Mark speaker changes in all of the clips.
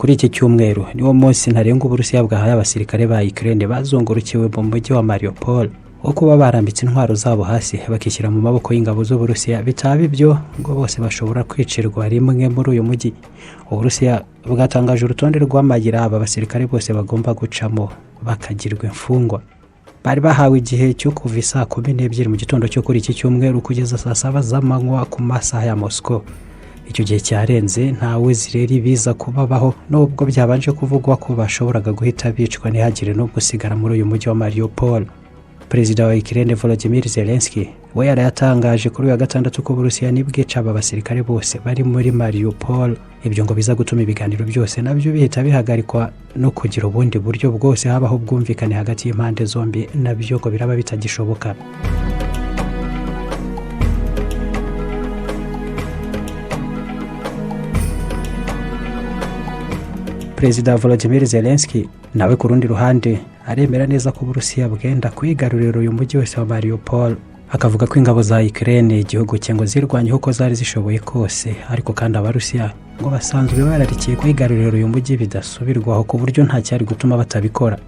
Speaker 1: Kuri iki cyumweru niwo munsi ntarengwa Uburusiya bwahaye abasirikare ba Ukraine bazungurukiwe mu mujyi wa Marioupol wo kuba barambitse intwaro zabo hasi bakishyira mu maboko y'ingabo z'Uburusiya. Bitaba ibyo ngo bose bashobora kwicirwa rimwe muri uyu mujyi. Uburusiya bwatangaje urutonde rw'amayira aba basirikare bose bagomba gucamo bakagirwa imfungwa. Bari bahawe igihe cyo kuva saa 12 mu gitondo cyo kuri iki cyumweru kugeza saa 7 z'amanywa ku masaha ya Moscow. Icyo gihe cyarenze ntawe zireri biza kubabaho, nubwo byabanje kuvugwa ko bashoboraga guhita bicwa ntihagire no gusigara muri uyu mujyi wa Marioupol. Perezida wa Ukraine Volodymyr Zelensky we yaratangaje kuri uyu wa gatandatu ko Uburusiya nibwica aba basirikare bose bari muri Marioupol. Ibyo ngo biza gutuma ibiganiro byose nabyo bihita bihagarikwa no kugira ubundi buryo bwose habaho bwumvikane hagati y'impande zombi, nabyo ngo biraba bitagishoboka. Perezida Volodymyr Zelensky nawe ku rundi ruhande aremera neza ko Uburusiya bwenda kwigarurira uyu mujyi wose wa Marioupol. Akavuga ko ingabo za Ukraine igihugu cye ngo zirwanye uko zari zishoboye kose, ariko kandi Abarusiya ngo basanzwe bararikiye kwigarurira uyu mujyi bidasubirwaho ku buryo nta cyari gutuma batabikora.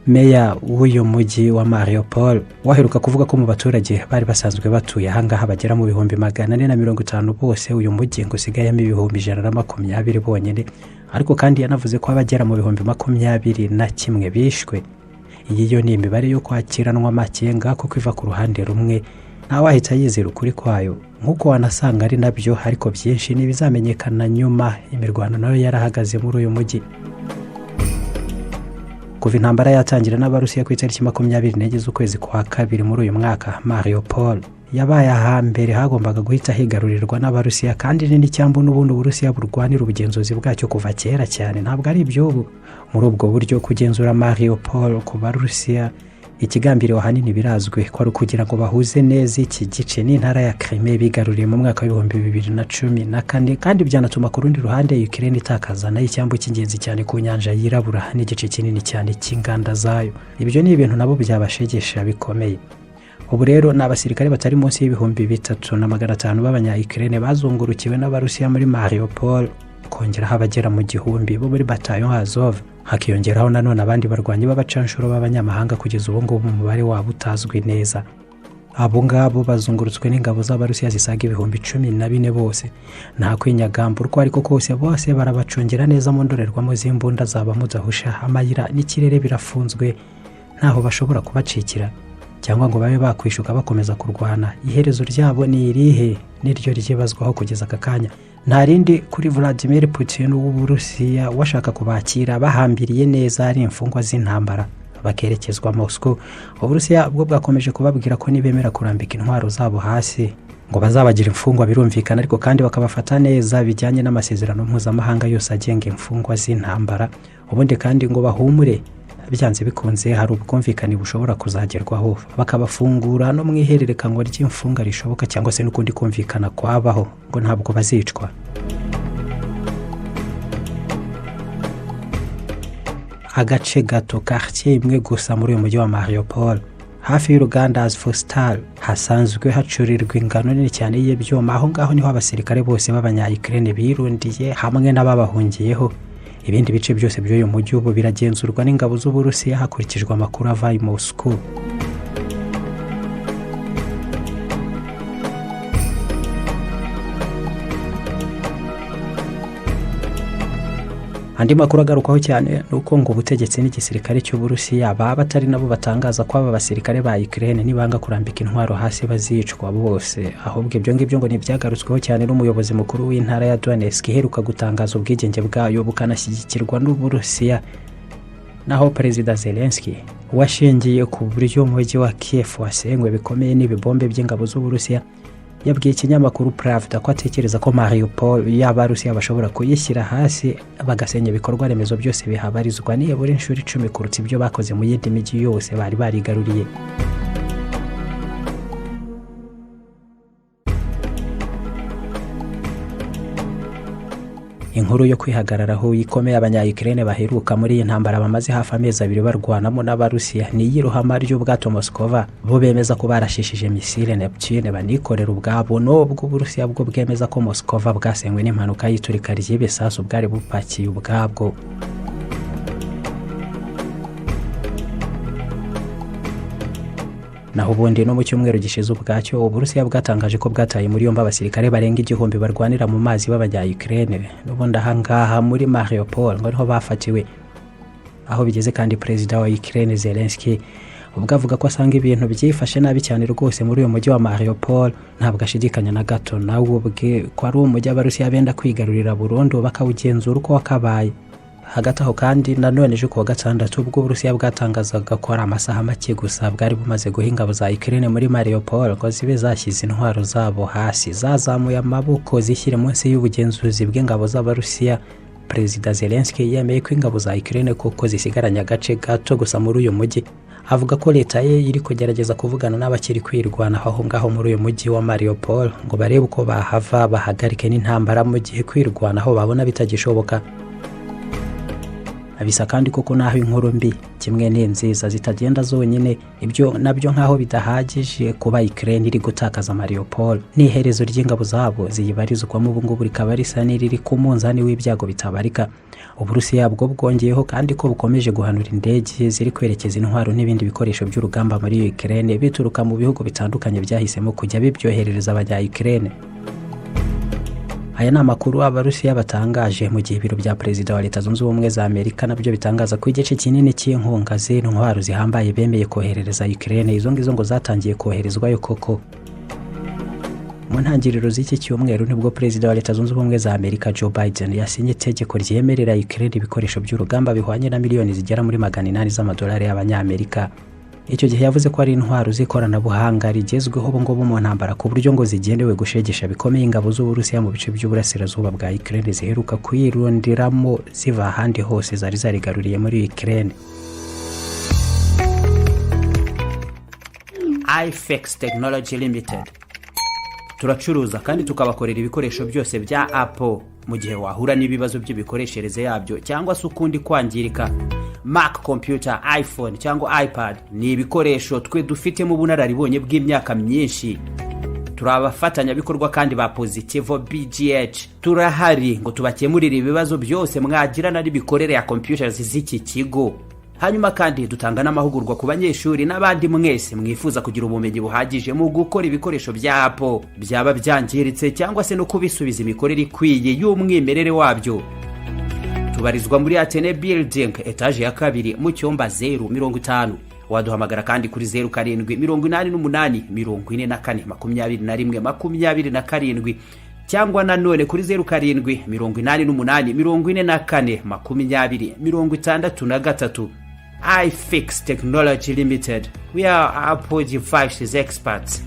Speaker 1: Meya w'uyu mujyi wa Marioupol waheruka kuvuga ko mu baturage bari basanzwe batuye ahangaha bagera mu 450 bose, uyu mujyi ngo usigayemo 120 bonyine, ariko kandi yanavuze ko abagera mu 21 bishwe. Iyi yo ni imibare yo kwakiranwa amakenga kuko iva ku ruhande rumwe ntawahita yizera ukuri kwayo, nk'uko wanasanga ari nabyo, ariko byinshi ntibizamenyekana nyuma. Imirwano nayo yarahagaze muri uyu mujyi kuva intambara yatangira n'Abarusiya ku itariki 24 z'ukwezi kwa kabiri muri uyu mwaka. Marioupol yabaye ahambere hagombaga guhita higarurirwa n'Abarusiya, kandi n'icyambu n'ubundi Uburusiya burwanira ubugenzuzi bwacyo kuva kera cyane, ntabwo ari iby'ubu. Muri ubwo buryo kugenzura Marioupol ku Barusiya ikigambiriwe ahanini birazwi ko ari kugira ngo bahuze neza iki gice n'intara ya Crimea bigaruriye mu mwaka wa 2014, kandi byanatuma ku rundi ruhande Ukraine itakaza nayo icyambu cy'ingenzi cyane ku nyanja yirabura n'igice kinini cyane cy'inganda zayo. Ibyo ni ibintu nabo byabashegesha bikomeye. Ubu rero n'abasirikare batari munsi y'ibihumbi 3,500 b'abanya-Ukraine bazungurukiwe n'Abarusiya muri Marioupol, kongeraho abagera mu 1000 bo muri bataillon Azov, hakiyongeraho nanone abandi barwanyi b'abacanshuro b'abanyamahanga kugeza ubu ngubu umubare wabo utazwi neza. Abo ngabo bazungurutswe n'ingabo z'Abarusiya zisaga 14,000 bose. Nta kwinyagamba uko ariko kose bose barabacungera neza mu ndorerwamo z'imbunda zaba mudahusha. Amayira n'ikirere birafunzwe, ntaho bashobora kubacikira cyangwa ngo babe bakwishuka bakomeza kurwana. Iherezo ryabo ni irihe niryo ryibazwaho kugeza aka kanya. Nta rindi kuri Vladimir Putin w'Uburusiya washaka kubakira bahambiriye neza ari imfungwa z'intambara bakerekezwa Moscow. Uburusiya bwo bwakomeje kubabwira ko nibemera kurambika intwaro zabo hasi ngo bazabagira imfungwa, birumvikana, ariko kandi bakabafata neza bijyanye n'amasezerano mpuzamahanga yose agenga imfungwa z'intambara. Ubundi kandi ngo bahumure, byanze bikunze hari ubwumvikane bushobora kuzagerwaho bakabafungura no mwihererekanwa ry'imfunga rishoboka, cyangwa se n'ukundi kumvikana kwabaho, ngo ntabwo bazicwa. Agace gato quartier imwe gusa muri uyu mujyi wa Marioupol hafi y'uruganda Azovstal hasanzwe hacurirwa ingano nini cyane y'ibyuma. Aho ngaho niho abasirikare bose b'abanya-Ukraine birundiye hamwe n'ababahungiyeho. Ibindi bice byose by'uyu mujyi ubu biragenzurwa n'ingabo z'Uburusiya hakurikijwe amakuru ava i Moscow. Andi makuru agarukaho cyane nuko ngo ubutegetsi n'igisirikare cy'Uburusiya baba batari nabo batangaza ko aba basirikare ba Ukraine nibanga kurambika intwaro hasi bazicwa bose. Ahubwo ibyo ngibyo ngo nibyagarutsweho cyane n'umuyobozi mukuru w'intara ya Donetsk iheruka gutangaza ubwigenge bwayo bukanashyigikirwa n'Uburusiya. Naho Perezida Zelensky washingiye ku buryo umujyi wa Kiev wasenywe bikomeye n'ibibombe by'ingabo z'Uburusiya yabwiye ikinyamakuru Pravda ko atekereza ko Marioupol y'Abarusiya bashobora kuyishyira hasi bagasenya ibikorwa remezo byose bihabarizwa nibura inshuro 10 kurutsa ibyo bakoze mu yindi mijyi yose bari barigaruriye. inkuru yo kwihagararaho ikomeye abanya-Ukraine baheruka muri iyi ntambara bamaze hafi amezi 2 barwanamo n'abarusiya ni iyiruhama ry'ubwato Moskova bo bemeza ko barashishije misile Neptune banikorera ubwabo n'ubwo Uburusiya bwo bwemeza ko Moskova bwasenywe n'impanuka y'iturika ry'ibisasu bwari bupakiye ubwabwo. Naho ubundi no mu cyumweru gishize ubwacyo Uburusiya bwatangaje ko bwataye muri yombi abasirikare barenga 1000 barwanira mu mazi b'abanya-Ukraine n'ubundi ahangaha muri Marioupol ngo niho bafatiwe. Aho bigeze kandi perezida wa Ukraine Zelensky ubwo avuga ko asanga ibintu byifashe nabi cyane rwose muri uyu mujyi wa Marioupol, ntabwo ashidikanya na gato nawe ubwe ko ari umujyi abarusiya benda kwigarurira burundu bakawugenzura uko wakabaye. Hagati aho kandi nanone ejo kuwa gatandatu ubwo Uburusiya bwatangazaga ko ari amasaha make gusa bwari bumaze guha ingabo za Ukraine muri Marioupol ko zibe zashyize intwaro zabo hasi zazamuye amaboko zishyire munsi y'ubugenzuzi bw'ingabo z'Abarusiya. Perezida Zelensky yemeye ko ingabo za Ukraine koko zisigaranye agace gato gusa muri uyu mujyi, avuga ko leta ye iri kugerageza kuvugana n'abakiri kwirwana aho ngaho muri uyu mujyi wa Marioupol ngo barebe uko bahava bahagarike n'intambara mu gihe kwirwana aho babona bitagishoboka. Abisa kandi koko naho inkuru mbi kimwe n'inziza zitagenda zonyine, ibyo nabyo nkaho bidahagije kuba Ukraine iri gutakaza Marioupol n'iherezo ry'ingabo zabo ziyibarizwamo ubu ngubu rikaba risa n'iriri ku munzani w'ibyago bitabarika. Uburusiya bwo bwongeyeho kandi ko bukomeje guhanura indege ziri kwerekeza intwaro n'ibindi bikoresho by'urugamba muri Ukraine bituruka mu bihugu bitandukanye byahisemo kujya bibyoherereza abanya-Ukraine. Aya ni amakuru Abarusiya batangaje mu gihe ibiro bya perezida wa Leta Zunze Ubumwe za Amerika nabyo bitangaza ko igice kinini cy'inkunga z'intwaro zihambaye bemeye koherereza Ukraine izo ngizo ngo zatangiye koherezwayo koko. Mu ntangiriro z'iki cyumweru nibwo perezida wa Leta Zunze Ubumwe za Amerika Joe Biden yasinye itegeko ryemerera Ukraine ibikoresho by'urugamba bihwanye na miliyoni zigera muri $800 z'amadolari y'abanyamerika. Icyo gihe yavuze ko ari intwaro z'ikoranabuhanga rigezweho ubu ngubu mu ntambara ku buryo ngo zigenewe gushegesha bikomeye ingabo z'Uburusiya mu bice by'uburasirazuba bwa Ukraine ziheruka kuyirundiramo ziva ahandi hose zari zarigaruriye muri Ukraine.
Speaker 2: iFix Technology Limited turacuruza kandi tukabakorera ibikoresho byose bya Apple mu gihe wahura n'ibibazo by'ibikoreshereze yabyo cyangwa se ukundi kwangirika. Mac computer, iPhone cyangwa iPad ni ibikoresho twe dufite mu bunararibonye bw'imyaka myinshi. Turabafatanya bikorwa kandi ba Positivo BGH turahari ngo tubakemurire ibibazo byose mwagirana n'ibikorere ya computers z'iki kigo. Hanyuma kandi dutanga n'amahugurwa ku banyeshuri n'abandi mwese mwifuza kugira ubumenyi buhagije mu gukora ibikoresho bya Apple byaba byangiritse cyangwa se no kubisubiza imikorere ikwiye y'umwimerere wabyo. Tubarizwa muri Atene Building etage ya 2 mu cyumba 050. Waduhamagara kandi kuri 0788442127 cyangwa nanone kuri 0788442063. iFix Technology Limited. We are Apple devices experts.